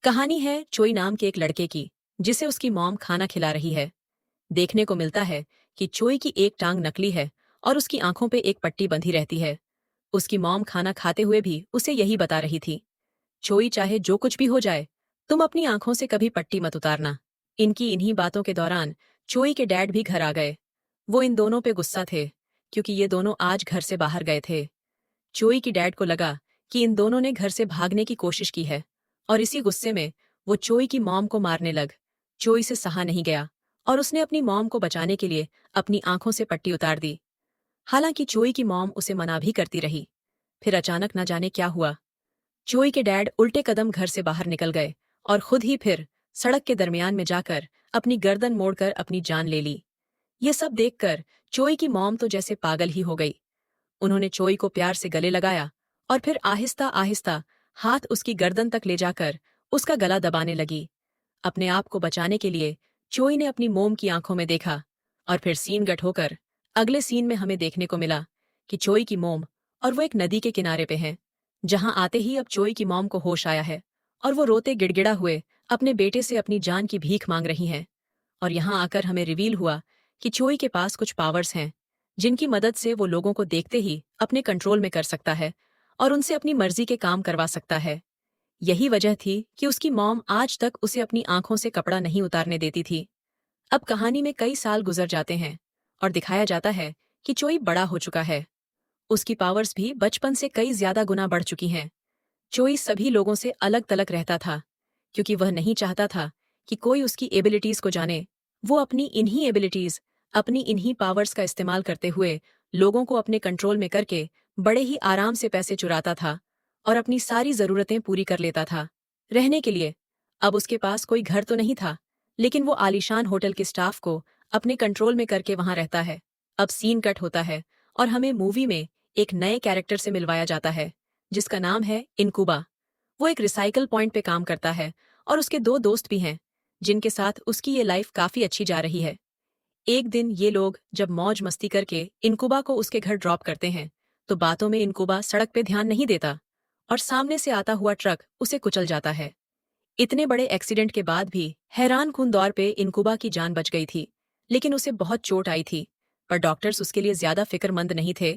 कहानी है चोई नाम के एक लड़के की, जिसे उसकी मॉम खाना खिला रही है। देखने को मिलता है कि चोई की एक टांग नकली है और उसकी आंखों पे एक पट्टी बंधी रहती है। उसकी मॉम खाना खाते हुए भी उसे यही बता रही थी, चोई चाहे जो कुछ भी हो जाए, तुम अपनी आंखों से कभी पट्टी मत उतारना। इनकी इन्हीं बातों के दौरान चोई के डैड भी घर आ गए। वो इन दोनों पे गुस्सा थे, क्योंकि ये दोनों आज घर से बाहर गए थे। चोई की डैड को लगा कि इन दोनों ने घर से भागने की कोशिश की है, और इसी गुस्से में वो चोई की मॉम को मारने लग। चोई से सहा नहीं गया और उसने अपनी मॉम को बचाने के लिए अपनी आंखों से पट्टी उतार दी। हालांकि चोई की मॉम उसे मना भी करती रही। फिर अचानक न जाने क्या हुआ, चोई के डैड उल्टे कदम घर से बाहर निकल गए और खुद ही फिर सड़क के दरमियान में जाकर अपनी गर्दन मोड़कर अपनी जान ले ली। ये सब देखकर चोई की मॉम तो जैसे पागल ही हो गई। उन्होंने चोई को प्यार से गले लगाया और फिर आहिस्ता आहिस्ता हाथ उसकी गर्दन तक ले जाकर उसका गला दबाने लगी। अपने आप को बचाने के लिए चोई ने अपनी मोम की आंखों में देखा, और फिर सीन गट होकर अगले सीन में हमें देखने को मिला कि चोई की मोम और वो एक नदी के किनारे पे हैं, जहां आते ही अब चोई की मोम को होश आया है और वो रोते गिड़गिड़ा हुए अपने बेटे से अपनी जान की भीख मांग रही हैं। और यहाँ आकर हमें रिवील हुआ कि चोई के पास कुछ पावर्स हैं, जिनकी मदद से वो लोगों को देखते ही अपने कंट्रोल में कर सकता है और उनसे अपनी मर्जी के काम करवा सकता है। यही वजह थी कि उसकी मॉम आज तक उसे अपनी आंखों से कपड़ा नहीं उतारने देती थी। अब कहानी में कई साल गुजर जाते हैं और दिखाया जाता है कि चोई बड़ा हो चुका है। उसकी पावर्स भी बचपन से कई ज्यादा गुना बढ़ चुकी हैं। चोई सभी लोगों से अलग तलग रहता था, क्योंकि वह नहीं चाहता था कि कोई उसकी एबिलिटीज को जाने। वो अपनी इन्हीं एबिलिटीज, अपनी इन्हीं पावर्स का इस्तेमाल करते हुए लोगों को अपने कंट्रोल में करके बड़े ही आराम से पैसे चुराता था और अपनी सारी जरूरतें पूरी कर लेता था। रहने के लिए अब उसके पास कोई घर तो नहीं था, लेकिन वो आलीशान होटल के स्टाफ को अपने कंट्रोल में करके वहां रहता है। अब सीन कट होता है और हमें मूवी में एक नए कैरेक्टर से मिलवाया जाता है, जिसका नाम है इनकुबा। वो एक रिसाइकल पॉइंट पे काम करता है और उसके दो दोस्त भी हैं, जिनके साथ उसकी ये लाइफ काफी अच्छी जा रही है। एक दिन ये लोग जब मौज मस्ती करके इनकुबा को उसके घर ड्रॉप करते हैं, तो बातों में इनकुबा सड़क पे ध्यान नहीं देता और सामने से आता हुआ ट्रक उसे कुचल जाता है। इतने बड़े एक्सीडेंट के बाद भी हैरानकुन दौर पे इनकुबा की जान बच गई थी, लेकिन उसे बहुत चोट आई थी। पर डॉक्टर्स उसके लिए ज्यादा फिक्रमंद नहीं थे,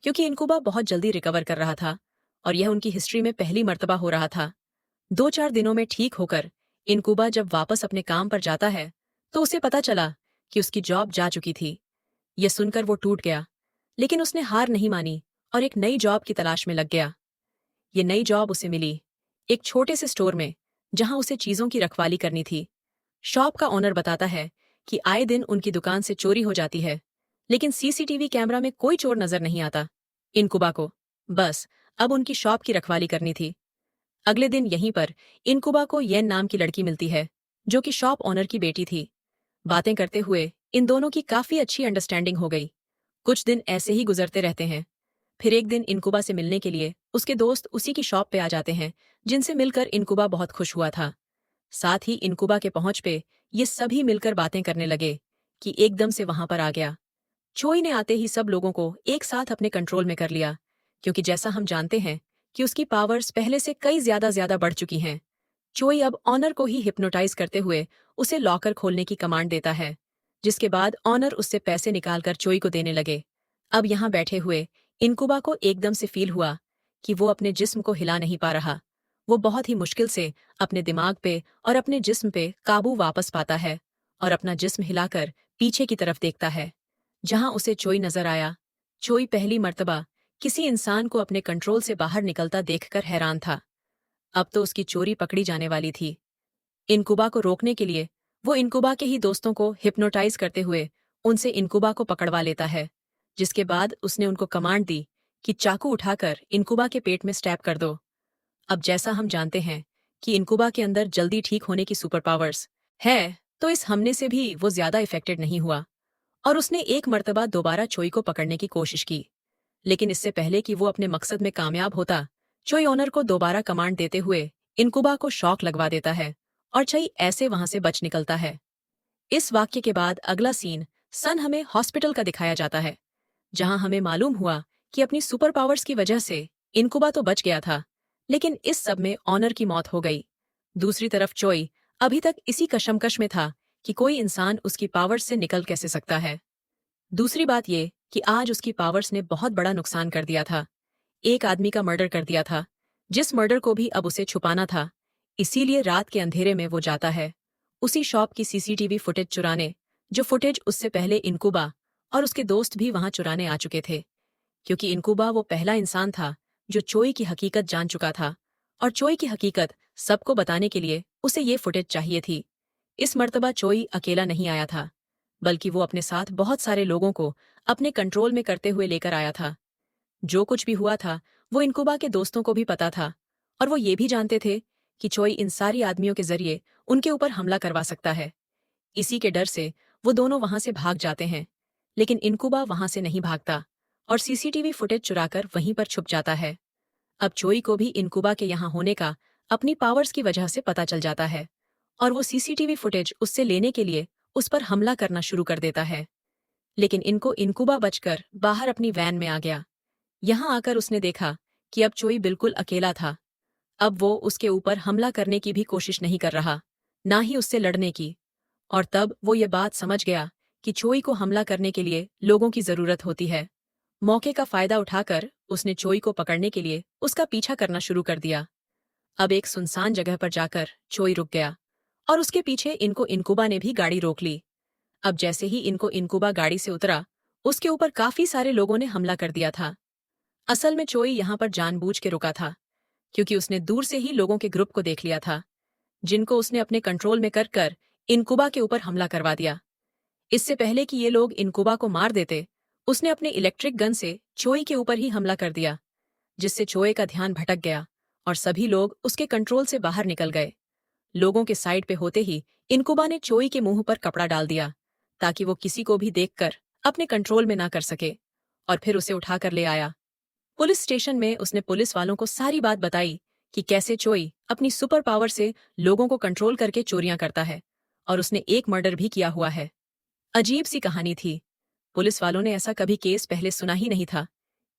क्योंकि इनकुबा बहुत जल्दी रिकवर कर रहा था और यह उनकी हिस्ट्री में पहली मर्तबा हो रहा था। 2-4 दिनों में ठीक होकर इनकुबा जब वापस अपने काम पर जाता है, तो उसे पता चला कि उसकी जॉब जा चुकी थी। यह सुनकर वो टूट गया, लेकिन उसने हार नहीं मानी और एक नई जॉब की तलाश में लग गया। ये नई जॉब उसे मिली एक छोटे से स्टोर में, जहां उसे चीजों की रखवाली करनी थी। शॉप का ओनर बताता है कि आए दिन उनकी दुकान से चोरी हो जाती है, लेकिन सीसीटीवी कैमरा में कोई चोर नजर नहीं आता। इनकुबा को बस अब उनकी शॉप की रखवाली करनी थी। अगले दिन यहीं पर इनकुबा को येन नाम की लड़की मिलती है, जो कि शॉप ओनर की बेटी थी। बातें करते हुए इन दोनों की काफी अच्छी अंडरस्टैंडिंग हो गई। कुछ दिन ऐसे ही गुजरते रहते हैं। फिर एक दिन इनकुबा से मिलने के लिए उसके दोस्त उसी की शॉप पे आ जाते हैं, जिनसे मिलकर इनकुबा बहुत खुश हुआ था। साथ ही इनकुबा के पहुंच पे ये सभी मिलकर बातें करने लगे कि एकदम से वहां पर आ गया। चोई ने आते ही सब लोगों को एक साथ अपने कंट्रोल में कर लिया, क्योंकि जैसा हम जानते हैं कि उसकी पावर्स पहले से कई ज्यादा ज्यादा बढ़ चुकी हैं। चोई अब ऑनर को ही हिप्नोटाइज करते हुए उसे लॉकर खोलने की कमांड देता है, जिसके बाद ऑनर उससे पैसे निकालकर चोई को देने लगे। अब यहाँ बैठे हुए इनकुबा को एकदम से फील हुआ कि वो अपने जिस्म को हिला नहीं पा रहा। वो बहुत ही मुश्किल से अपने दिमाग पे और अपने जिस्म पे काबू वापस पाता है और अपना जिस्म हिलाकर पीछे की तरफ देखता है, जहां उसे चोई नजर आया। चोई पहली मर्तबा किसी इंसान को अपने कंट्रोल से बाहर निकलता देखकर हैरान था। अब तो उसकी चोरी पकड़ी जाने वाली थी। इनकुबा को रोकने के लिए वो इनकुबा के ही दोस्तों को हिप्नोटाइज करते हुए उनसे इनकुबा को पकड़वा लेता है, जिसके बाद उसने उनको कमांड दी कि चाकू उठाकर इनकुबा के पेट में स्टैब कर दो। अब जैसा हम जानते हैं कि इनकुबा के अंदर जल्दी ठीक होने की सुपर पावर्स है, तो इस हमले से भी वो ज्यादा इफेक्टेड नहीं हुआ और उसने एक मर्तबा दोबारा चोई को पकड़ने की कोशिश की। लेकिन इससे पहले कि वो अपने मकसद में कामयाब होता, चोई ओनर को दोबारा कमांड देते हुए इनकुबा को शॉक लगवा देता है और चोई ऐसे वहां से बच निकलता है। इस वाक्य के बाद अगला सीन सन हमें हॉस्पिटल का दिखाया जाता है, जहां हमें मालूम हुआ कि अपनी सुपर पावर्स की वजह से इनकुबा तो बच गया था, लेकिन इस सब में ऑनर की मौत हो गई। दूसरी तरफ चोई अभी तक इसी कशमकश में था कि कोई इंसान उसकी पावर्स से निकल कैसे सकता है। दूसरी बात ये कि आज उसकी पावर्स ने बहुत बड़ा नुकसान कर दिया था। एक आदमी का मर्डर कर दिया था, जिस मर्डर को भी अब उसे छुपाना था। इसीलिए रात के अंधेरे में वो जाता है उसी शॉप की सीसीटीवी फुटेज चुराने, जो फुटेज उससे पहले इनकुबा और उसके दोस्त भी वहां चुराने आ चुके थे। क्योंकि इनकुबा वो पहला इंसान था जो चोई की हकीकत जान चुका था, और चोई की हकीकत सबको बताने के लिए उसे ये फुटेज चाहिए थी। इस मर्तबा चोई अकेला नहीं आया था, बल्कि वो अपने साथ बहुत सारे लोगों को अपने कंट्रोल में करते हुए लेकर आया था। जो कुछ भी हुआ था वो इनकुबा के दोस्तों को भी पता था, और वो ये भी जानते थे कि चोई इन सारी आदमियों के जरिए उनके ऊपर हमला करवा सकता है। इसी के डर से वो दोनों वहां से भाग जाते हैं, लेकिन इनकुबा वहां से नहीं भागता और सीसीटीवी फुटेज चुराकर वहीं पर छुप जाता है। अब चोई को भी इनकुबा के यहाँ होने का अपनी पावर्स की वजह से पता चल जाता है, और वो सीसीटीवी फुटेज उससे लेने के लिए उस पर हमला करना शुरू कर देता है। लेकिन इनको इनकुबा बचकर बाहर अपनी वैन में आ गया। यहाँ आकर उसने देखा कि अब चोई बिल्कुल अकेला था। अब वो उसके ऊपर हमला करने की भी कोशिश नहीं कर रहा, ना ही उससे लड़ने की। और तब वो ये बात समझ गया कि चोई को हमला करने के लिए लोगों की जरूरत होती है। मौके का फायदा उठाकर उसने चोई को पकड़ने के लिए उसका पीछा करना शुरू कर दिया। अब एक सुनसान जगह पर जाकर चोई रुक गया, और उसके पीछे इनको इनकुबा ने भी गाड़ी रोक ली। अब जैसे ही इनको इनकुबा गाड़ी से उतरा, उसके ऊपर काफी सारे लोगों ने हमला कर दिया था। असल में चोई यहाँ पर जानबूझ के रुका था, क्योंकि उसने दूर से ही लोगों के ग्रुप को देख लिया था, जिनको उसने अपने कंट्रोल में कर कर इनकुबा के ऊपर हमला करवा दिया। इससे पहले कि ये लोग इनकुबा को मार देते, उसने अपने इलेक्ट्रिक गन से चोई के ऊपर ही हमला कर दिया, जिससे चोई का ध्यान भटक गया और सभी लोग उसके कंट्रोल से बाहर निकल गए। लोगों के साइड पे होते ही इनकुबा ने चोई के मुंह पर कपड़ा डाल दिया, ताकि वो किसी को भी देखकर अपने कंट्रोल में ना कर सके, और फिर उसे उठाकर ले आया। पुलिस स्टेशन में उसने पुलिस वालों को सारी बात बताई कि कैसे चोई अपनी सुपर पावर से लोगों को कंट्रोल करके चोरियां करता है, और उसने एक मर्डर भी किया हुआ है। अजीब सी कहानी थी। पुलिस वालों ने ऐसा कभी केस पहले सुना ही नहीं था,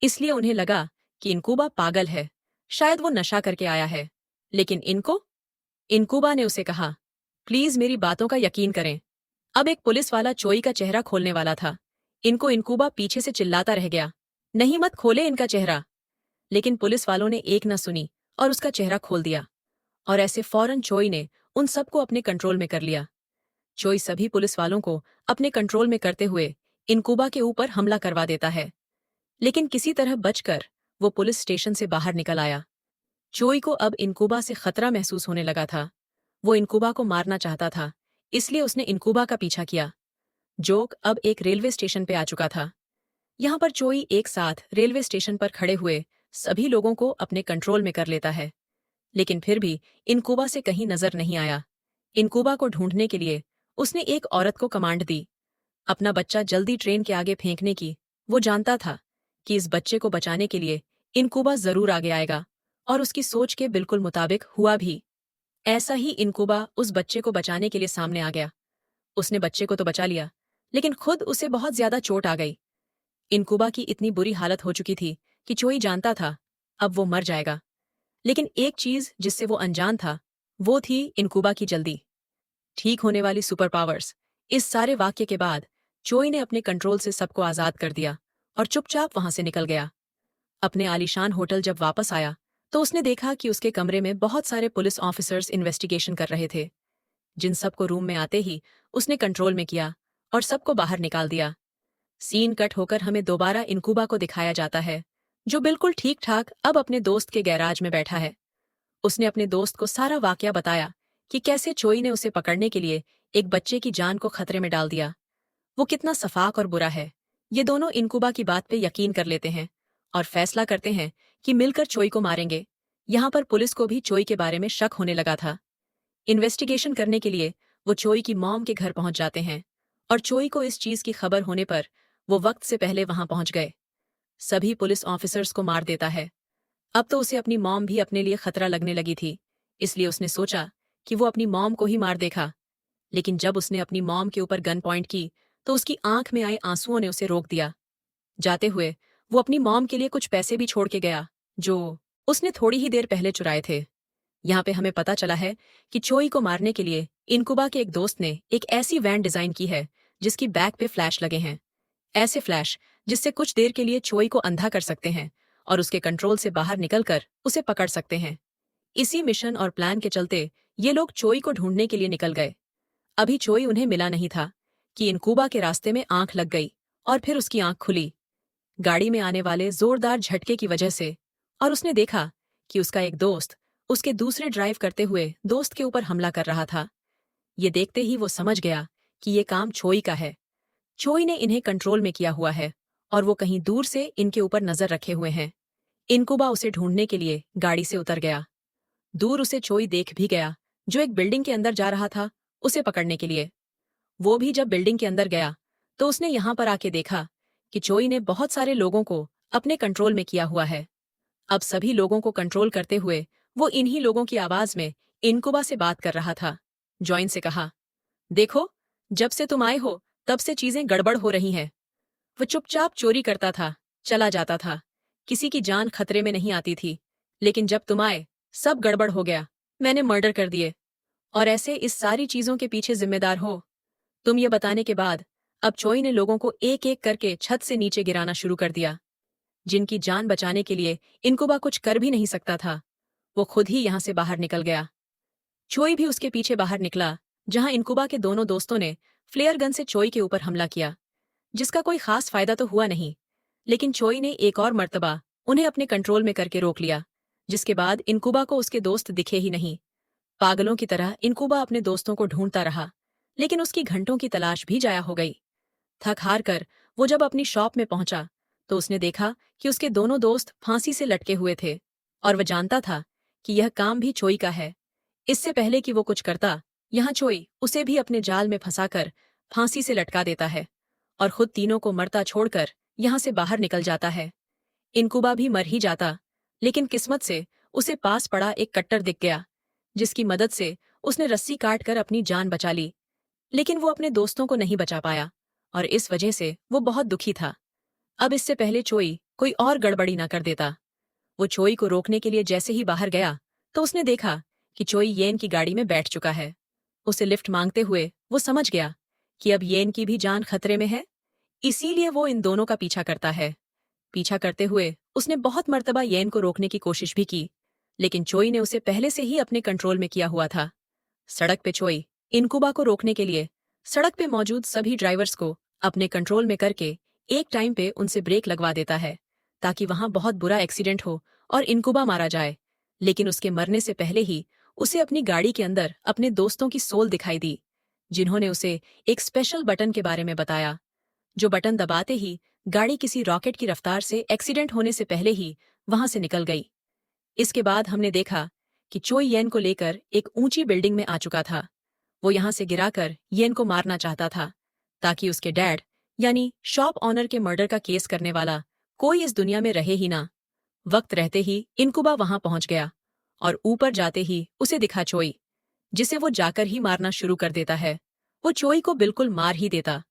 इसलिए उन्हें लगा कि इनकुबा पागल है, शायद वो नशा करके आया है। लेकिन इनकुबा ने उसे कहा, प्लीज मेरी बातों का यकीन करें। अब एक पुलिस वाला चोई का चेहरा खोलने वाला था। इनकुबा पीछे से चिल्लाता रह गया, नहीं मत खोले इनका चेहरा। लेकिन पुलिस वालों ने एक न सुनी और उसका चेहरा खोल दिया, और ऐसे फौरन चोई ने उन सबको अपने कंट्रोल में कर लिया। चोई सभी पुलिस वालों को अपने कंट्रोल में करते हुए इनकुबा के ऊपर हमला करवा देता है, लेकिन किसी तरह बचकर वो पुलिस स्टेशन से बाहर निकल आया। चोई को अब इनकुबा से खतरा महसूस होने लगा था। वो इनकुबा को मारना चाहता था, इसलिए उसने इनकुबा का पीछा किया। जोक अब एक रेलवे स्टेशन पे आ चुका था। यहाँ पर चोई एक साथ रेलवे स्टेशन पर खड़े हुए सभी लोगों को अपने कंट्रोल में कर लेता है, लेकिन फिर भी इनकुबा से कहीं नजर नहीं आया। इनकुबा को ढूंढने के लिए उसने एक औरत को कमांड दी, अपना बच्चा जल्दी ट्रेन के आगे फेंकने की। वो जानता था कि इस बच्चे को बचाने के लिए इनकुबा जरूर आगे आएगा, और उसकी सोच के बिल्कुल मुताबिक हुआ भी। ऐसा ही इनकुबा उस बच्चे को बचाने के लिए सामने आ गया। उसने बच्चे को तो बचा लिया, लेकिन खुद उसे बहुत ज्यादा चोट आ गई। इनकुबा की इतनी बुरी हालत हो चुकी थी कि चोई जानता था अब वो मर जाएगा। लेकिन एक चीज जिससे वो अनजान था, वो थी इनकुबा की जल्दी ठीक होने वाली सुपर पावर्स। इस सारे वाक्य के बाद चोई ने अपने कंट्रोल से सबको आजाद कर दिया और चुपचाप वहां से निकल गया। अपने आलीशान होटल जब वापस आया तो उसने देखा कि उसके कमरे में बहुत सारे पुलिस ऑफिसर्स इन्वेस्टिगेशन कर रहे थे। जिन सबको रूम में आते ही उसने कंट्रोल में किया और सबको बाहर निकाल दिया। सीन कट होकर हमें दोबारा इनकुबा को दिखाया जाता है, जो बिल्कुल ठीक ठाक अब अपने दोस्त के गैराज में बैठा है। उसने अपने दोस्त को सारा वाकया बताया कि कैसे चोई ने उसे पकड़ने के लिए एक बच्चे की जान को खतरे में डाल दिया। वो कितना सफाक और बुरा है। ये दोनों इनकुबा की बात पे यकीन कर लेते हैं और फैसला करते हैं कि मिलकर चोई को मारेंगे। यहाँ पर पुलिस को भी चोई के बारे में शक होने लगा था। इन्वेस्टिगेशन करने के लिए वो चोई की मॉम के घर पहुंच जाते हैं, और चोई को इस चीज की खबर होने पर वो वक्त से पहले वहां पहुंच गए। सभी पुलिस ऑफिसर्स को मार देता है। अब तो उसे अपनी मॉम भी अपने लिए खतरा लगने लगी थी, इसलिए उसने सोचा कि वो अपनी मॉम को ही मार देखा। लेकिन जब उसने अपनी मॉम के ऊपर गन पॉइंट की तो उसकी आंख में आए आंसुओं ने उसे रोक दिया। जाते हुए वो अपनी मॉम के लिए कुछ पैसे भी छोड़ के गया, जो उसने थोड़ी ही देर पहले चुराए थे। यहाँ पे हमें पता चला है कि चोई को मारने के लिए इनकुबा के एक दोस्त ने एक ऐसी वैन डिजाइन की है जिसकी बैक पे फ्लैश लगे हैं। ऐसे फ्लैश जिससे कुछ देर के लिए चोई को अंधा कर सकते हैं और उसके कंट्रोल से बाहर निकलकर उसे पकड़ सकते हैं। इसी मिशन और प्लान के चलते ये लोग चोई को ढूंढने के लिए निकल गए। अभी चोई उन्हें मिला नहीं था कि इनकुबा के रास्ते में आंख लग गई और फिर उसकी आंख खुली गाड़ी में आने वाले जोरदार झटके की वजह से, और उसने देखा कि उसका एक दोस्त उसके दूसरे ड्राइव करते हुए दोस्त के ऊपर हमला कर रहा था। ये देखते ही वो समझ गया कि ये काम चोई का है। चोई ने इन्हें कंट्रोल में किया हुआ है और वो कहीं दूर से इनके ऊपर नजर रखे हुए हैं। इनकुबा उसे ढूंढने के लिए गाड़ी से उतर गया। दूर उसे चोई देख भी गया जो एक बिल्डिंग के अंदर जा रहा था उसे पकड़ने के लिए। वो भी जब बिल्डिंग के अंदर गया तो उसने यहां पर आके देखा कि चोई ने बहुत सारे लोगों को अपने कंट्रोल में किया हुआ है। अब सभी लोगों को कंट्रोल करते हुए वो इन्हीं लोगों की आवाज में इनकुबा से बात कर रहा था। जॉइन से कहा, देखो, जब से तुम आए हो तब से चीजें गड़बड़ हो रही हैं। वो चुपचाप चोरी करता था, चला जाता था, किसी की जान खतरे में नहीं आती थी, लेकिन जब तुम आए सब गड़बड़ हो गया। मैंने मर्डर कर दिए और ऐसे इस सारी चीजों के पीछे जिम्मेदार हो तुम। ये बताने के बाद अब चोई ने लोगों को एक एक करके छत से नीचे गिराना शुरू कर दिया। जिनकी जान बचाने के लिए इनकुबा कुछ कर भी नहीं सकता था, वो खुद ही यहां से बाहर निकल गया। चोई भी उसके पीछे बाहर निकला, जहां इनकुबा के दोनों दोस्तों ने फ्लेयर गन से चोई के ऊपर हमला किया, जिसका कोई खास फायदा तो हुआ नहीं, लेकिन चोई ने एक और मर्तबा उन्हें अपने कंट्रोल में करके रोक लिया, जिसके बाद इनकुबा को उसके दोस्त दिखे ही नहीं। पागलों की तरह इनकुबा अपने दोस्तों को ढूंढता रहा, लेकिन उसकी घंटों की तलाश भी जाया हो गई। थक हार कर वो जब अपनी शॉप में पहुंचा तो उसने देखा कि उसके दोनों दोस्त फांसी से लटके हुए थे, और वह जानता था कि यह काम भी चोई का है। इससे पहले कि वो कुछ करता, यहाँ चोई उसे भी अपने जाल में फंसाकर फांसी से लटका देता है और खुद तीनों को मरता छोड़कर यहाँ से बाहर निकल जाता है। इनकुबा भी मर ही जाता, लेकिन किस्मत से उसे पास पड़ा एक कट्टर दिख गया, जिसकी मदद से उसने रस्सी काट कर अपनी जान बचा ली। लेकिन वो अपने दोस्तों को नहीं बचा पाया और इस वजह से वो बहुत दुखी था। अब इससे पहले चोई कोई और गड़बड़ी ना कर देता। वो चोई को रोकने के लिए जैसे ही बाहर गया तो उसने देखा कि चोई येन की गाड़ी में बैठ चुका है। उसे लिफ्ट मांगते हुए वो समझ गया कि अब येन की भी जान खतरे में है, इसीलिए वो इन दोनों का पीछा करता है। पीछा करते हुए उसने बहुत मर्तबा येन को रोकने की कोशिश भी की, लेकिन चोई ने उसे पहले से ही अपने कंट्रोल में किया हुआ था। सड़क पे चोई इनकुबा को रोकने के लिए सड़क पे मौजूद सभी ड्राइवर्स को अपने कंट्रोल में करके एक टाइम पे उनसे ब्रेक लगवा देता है, ताकि वहां बहुत बुरा एक्सीडेंट हो और इनकुबा मारा जाए। लेकिन उसके मरने से पहले ही उसे अपनी गाड़ी के अंदर अपने दोस्तों की सोल दिखाई दी, जिन्होंने उसे एक स्पेशल बटन के बारे में बताया, जो बटन दबाते ही गाड़ी किसी रॉकेट की रफ्तार से एक्सीडेंट होने से पहले ही वहां से निकल गई। इसके बाद हमने देखा कि चोई येन को लेकर एक ऊंची बिल्डिंग में आ चुका था। वो यहां से गिराकर येन को मारना चाहता था, ताकि उसके डैड यानी शॉप ऑनर के मर्डर का केस करने वाला कोई इस दुनिया में रहे ही ना। वक्त रहते ही इनकुबा वहां पहुंच गया और ऊपर जाते ही उसे दिखा चोई, जिसे वो जाकर ही मारना शुरू कर देता है। वो चोई को बिल्कुल मार ही देता,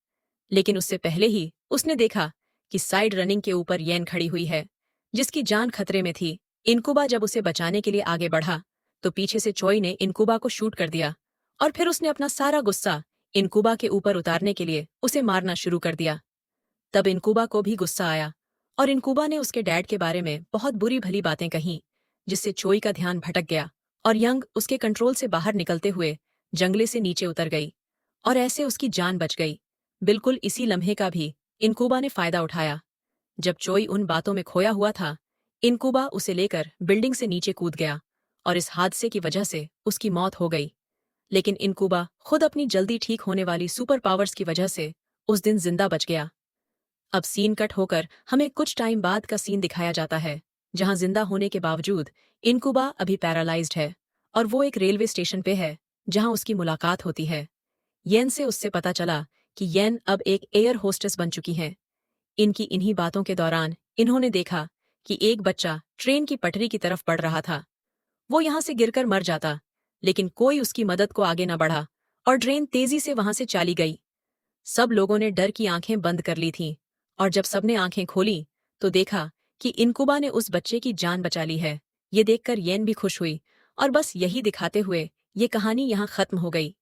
लेकिन उससे पहले ही उसने देखा कि साइड रनिंग के ऊपर येन खड़ी हुई है, जिसकी जान खतरे में थी। इनकुबा जब उसे बचाने के लिए आगे बढ़ा तो पीछे से चोई ने इनकुबा को शूट कर दिया और फिर उसने अपना सारा गुस्सा इनकुबा के ऊपर उतारने के लिए उसे मारना शुरू कर दिया। तब इनकुबा को भी गुस्सा आया और इनकुबा ने उसके डैड के बारे में बहुत बुरी भली बातें कहीं, जिससे चोई का ध्यान भटक गया और यंग उसके कंट्रोल से बाहर निकलते हुए जंगले से नीचे उतर गई और ऐसे उसकी जान बच गई। बिल्कुल इसी लम्हे का भी इनकुबा ने फायदा उठाया। जब चोई उन बातों में खोया हुआ था, इनकुबा उसे लेकर बिल्डिंग से नीचे कूद गया और इस हादसे की वजह से उसकी मौत हो गई। लेकिन इनकुबा खुद अपनी जल्दी ठीक होने वाली सुपर पावर्स की वजह से उस दिन जिंदा बच गया। अब सीन कट होकर हमें कुछ टाइम बाद का सीन दिखाया जाता है, जहां जिंदा होने के बावजूद इनकुबा अभी पैरालाइज्ड है और वो एक रेलवे स्टेशन पे है, जहां उसकी मुलाकात होती है। येन से उससे पता चला कि येन अब एक एयर होस्टेस बन चुकी हैं। इनकी इन्हीं बातों के दौरान इन्होंने देखा कि एक बच्चा ट्रेन की पटरी की तरफ बढ़ रहा था। वो यहां से गिरकर मर जाता, लेकिन कोई उसकी मदद को आगे न बढ़ा और ट्रेन तेजी से वहां से चली गई। सब लोगों ने डर की आंखें बंद कर ली थीं और जब सबने आंखें खोली तो देखा कि इनकुबा ने उस बच्चे की जान बचा ली है। ये देखकर येन भी खुश हुई और बस यही दिखाते हुए ये कहानी यहाँ खत्म हो गई।